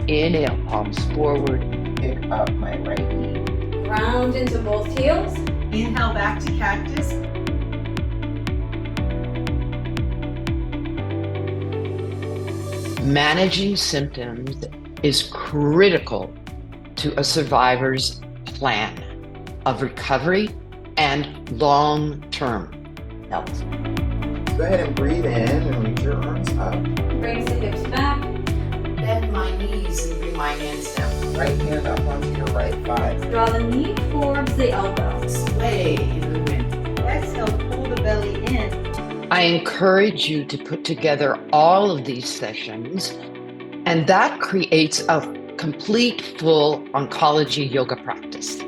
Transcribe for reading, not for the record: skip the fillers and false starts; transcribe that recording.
Inhale, palms forward. Pick up my right knee. Round into both heels. Inhale back to cactus. Managing symptoms is critical to a survivor's plan of recovery and long-term health. Go ahead and breathe in and reach your arms up. Brings the hips back. Bend my knees and bring my hands down. Right hand up onto your right thigh. Draw the knee towards the elbow. Sway in the wind. Exhale, pull the belly in. I encourage you to put together all of these sessions, and that creates a complete, full oncology yoga practice.